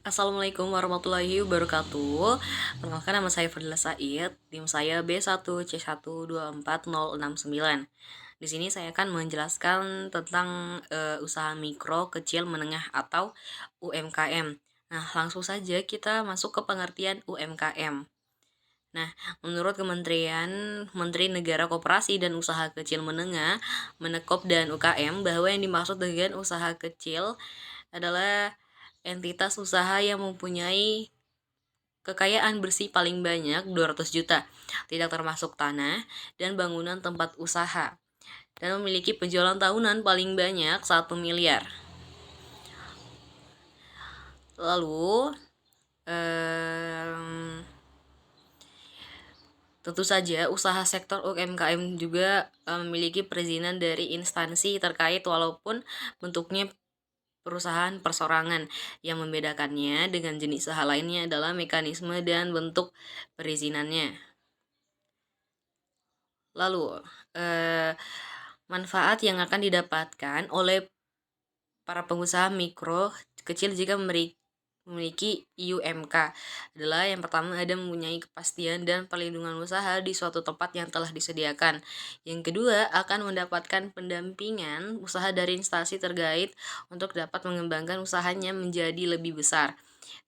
Assalamualaikum warahmatullahi wabarakatuh. Perkenalkan, nama saya Fadila Said, tim saya B1C124069. Di sini saya akan menjelaskan tentang usaha mikro, kecil, menengah atau UMKM. Nah, langsung saja kita masuk ke pengertian UMKM. Nah, menurut Menteri Negara Koperasi dan Usaha Kecil Menengah, Menekop dan UKM, bahwa yang dimaksud dengan usaha kecil adalah entitas usaha yang mempunyai kekayaan bersih paling banyak 200 juta, tidak termasuk tanah dan bangunan tempat usaha, dan memiliki penjualan tahunan paling banyak 1 miliar. Lalu, tentu saja usaha sektor UMKM juga memiliki perizinan dari instansi terkait walaupun bentuknya perusahaan persorangan. Yang membedakannya dengan jenis usaha lainnya adalah mekanisme dan bentuk perizinannya. Lalu, manfaat yang akan didapatkan oleh para pengusaha mikro kecil jika memiliki UMK adalah yang pertama, ada mempunyai kepastian dan perlindungan usaha di suatu tempat yang telah disediakan. Yang kedua, akan mendapatkan pendampingan usaha dari instansi terkait untuk dapat mengembangkan usahanya menjadi lebih besar.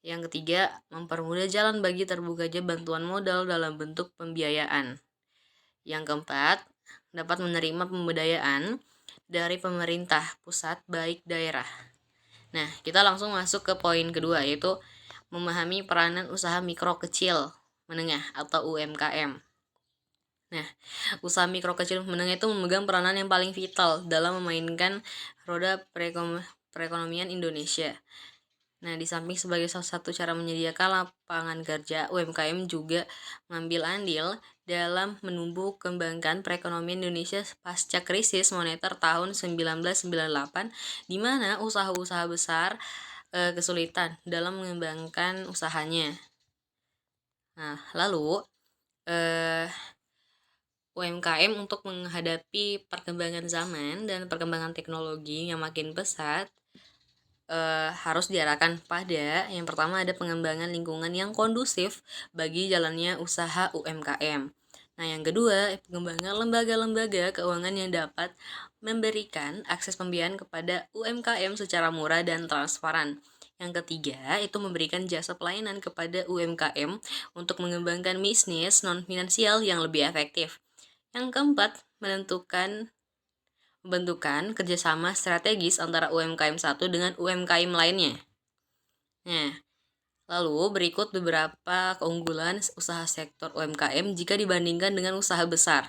Yang ketiga, mempermudah jalan bagi terbukanya bantuan modal dalam bentuk pembiayaan. Yang keempat, dapat menerima pemberdayaan dari pemerintah pusat baik daerah. Nah, kita langsung masuk ke poin kedua, yaitu memahami peranan usaha mikro kecil menengah atau UMKM. Nah, usaha mikro kecil menengah itu memegang peranan yang paling vital dalam memainkan roda perekonomian Indonesia. Nah, di samping sebagai salah satu cara menyediakan lapangan kerja, UMKM juga mengambil andil dalam menumbuh kembangkan perekonomian Indonesia pasca krisis moneter tahun 1998, di mana usaha-usaha besar kesulitan dalam mengembangkan usahanya. Nah, lalu UMKM untuk menghadapi perkembangan zaman dan perkembangan teknologi yang makin pesat harus diarahkan pada yang pertama, ada pengembangan lingkungan yang kondusif bagi jalannya usaha UMKM. Nah, yang kedua, pengembangan lembaga-lembaga keuangan yang dapat memberikan akses pembiayaan kepada UMKM secara murah dan transparan. Yang ketiga, itu memberikan jasa pelayanan kepada UMKM untuk mengembangkan bisnis non-finansial yang lebih efektif. Yang keempat, membentukkan kerjasama strategis antara UMKM satu dengan UMKM lainnya. Nah, lalu berikut beberapa keunggulan usaha sektor UMKM jika dibandingkan dengan usaha besar.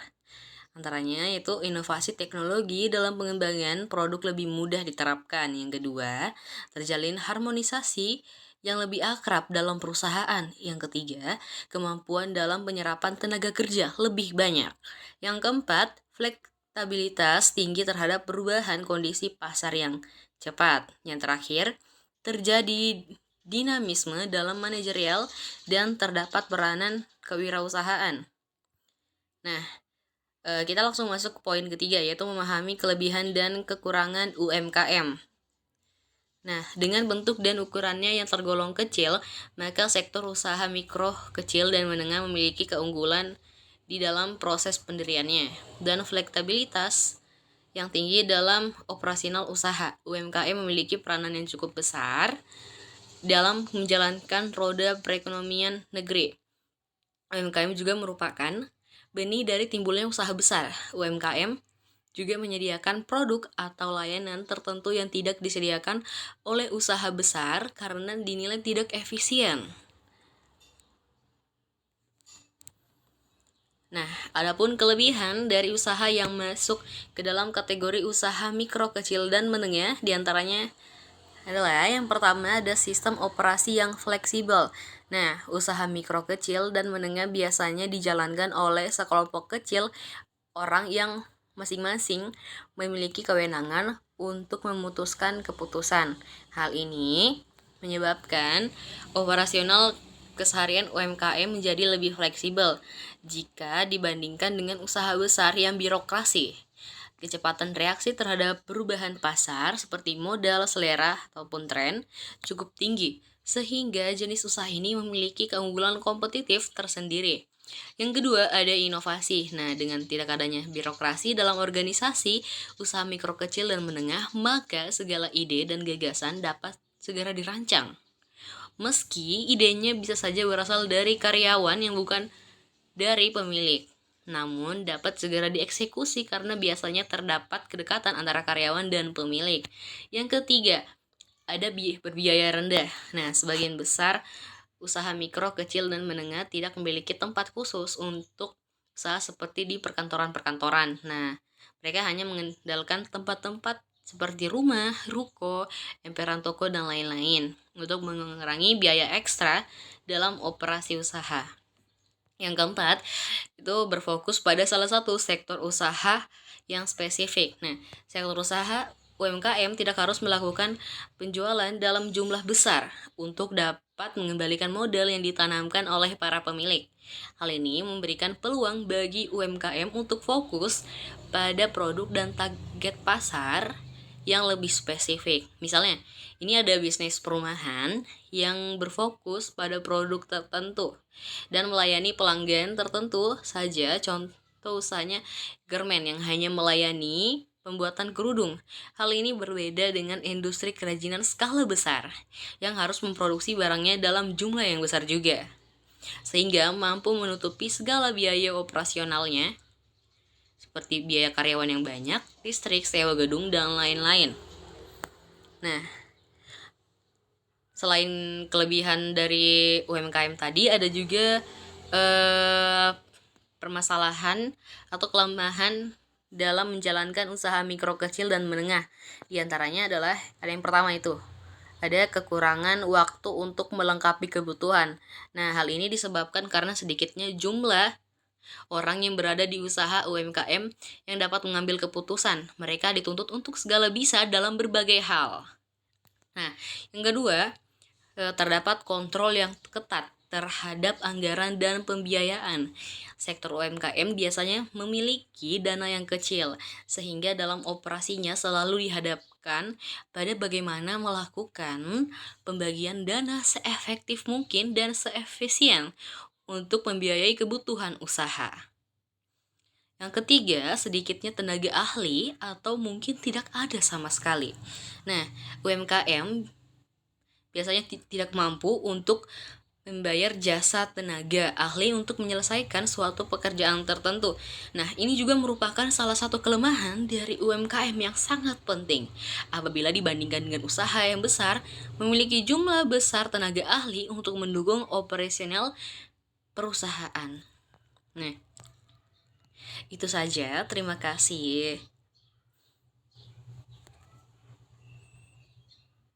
Antaranya yaitu inovasi teknologi dalam pengembangan produk lebih mudah diterapkan. Yang kedua, terjalin harmonisasi yang lebih akrab dalam perusahaan. Yang ketiga, kemampuan dalam penyerapan tenaga kerja lebih banyak. Yang keempat, fleksibilitas tinggi terhadap perubahan kondisi pasar yang cepat. Yang terakhir, terjadi dinamisme dalam manajerial dan terdapat peranan kewirausahaan. Nah, kita langsung masuk ke poin ketiga, yaitu memahami kelebihan dan kekurangan UMKM. Nah, dengan bentuk dan ukurannya yang tergolong kecil, maka sektor usaha mikro, kecil, dan menengah memiliki keunggulan di dalam proses pendiriannya dan fleksibilitas yang tinggi dalam operasional usaha. UMKM memiliki peranan yang cukup besar dalam menjalankan roda perekonomian negeri. UMKM juga merupakan benih dari timbulnya usaha besar. UMKM juga menyediakan produk atau layanan tertentu yang tidak disediakan oleh usaha besar karena dinilai tidak efisien. Nah, adapun kelebihan dari usaha yang masuk ke dalam kategori usaha mikro, kecil, dan menengah diantaranya adalah yang pertama, ada sistem operasi yang fleksibel. Nah, usaha mikro, kecil, dan menengah biasanya dijalankan oleh sekelompok kecil orang yang masing-masing memiliki kewenangan untuk memutuskan keputusan. Hal ini menyebabkan operasional keseharian UMKM menjadi lebih fleksibel jika dibandingkan dengan usaha besar yang birokrasi. Kecepatan reaksi terhadap perubahan pasar seperti modal, selera, ataupun tren cukup tinggi, sehingga jenis usaha ini memiliki keunggulan kompetitif tersendiri. Yang kedua, ada inovasi. Nah, dengan tidak adanya birokrasi dalam organisasi, usaha mikro kecil dan menengah, maka segala ide dan gagasan dapat segera dirancang. Meski idenya bisa saja berasal dari karyawan yang bukan dari pemilik, namun dapat segera dieksekusi karena biasanya terdapat kedekatan antara karyawan dan pemilik. Yang ketiga, ada berbiaya rendah. Nah, sebagian besar usaha mikro, kecil, dan menengah tidak memiliki tempat khusus untuk usaha seperti di perkantoran-perkantoran. Nah, mereka hanya mengandalkan tempat-tempat seperti rumah, ruko, emperan toko, dan lain-lain untuk mengurangi biaya ekstra dalam operasi usaha. Yang keempat, itu berfokus pada salah satu sektor usaha yang spesifik. Nah, sektor usaha UMKM tidak harus melakukan penjualan dalam jumlah besar untuk dapat mengembalikan modal yang ditanamkan oleh para pemilik. Hal ini memberikan peluang bagi UMKM untuk fokus pada produk dan target pasar yang lebih spesifik. Misalnya, ini ada bisnis perumahan yang berfokus pada produk tertentu dan melayani pelanggan tertentu saja. Contoh usahanya Germen yang hanya melayani pembuatan kerudung. Hal ini berbeda dengan industri kerajinan skala besar yang harus memproduksi barangnya dalam jumlah yang besar juga, sehingga mampu menutupi segala biaya operasionalnya seperti biaya karyawan yang banyak, listrik, sewa gedung, dan lain-lain. Nah, selain kelebihan dari UMKM tadi, ada juga permasalahan atau kelemahan dalam menjalankan usaha mikro, kecil, dan menengah. Di antaranya adalah ada yang pertama itu, ada kekurangan waktu untuk melengkapi kebutuhan. Nah, hal ini disebabkan karena sedikitnya jumlah orang yang berada di usaha UMKM yang dapat mengambil keputusan. Mereka dituntut untuk segala bisa dalam berbagai hal. Nah, yang kedua, terdapat kontrol yang ketat terhadap anggaran dan pembiayaan. Sektor UMKM biasanya memiliki dana yang kecil, sehingga dalam operasinya selalu dihadapkan pada bagaimana melakukan pembagian dana seefektif mungkin dan seefisien untuk membiayai kebutuhan usaha. Yang ketiga, sedikitnya tenaga ahli atau mungkin tidak ada sama sekali. Nah, UMKM biasanya tidak mampu untuk membayar jasa tenaga ahli untuk menyelesaikan suatu pekerjaan tertentu. Nah, ini juga merupakan salah satu kelemahan dari UMKM yang sangat penting. Apabila dibandingkan dengan usaha yang besar, memiliki jumlah besar tenaga ahli untuk mendukung operasional perusahaan. Nah, itu saja. Terima kasih.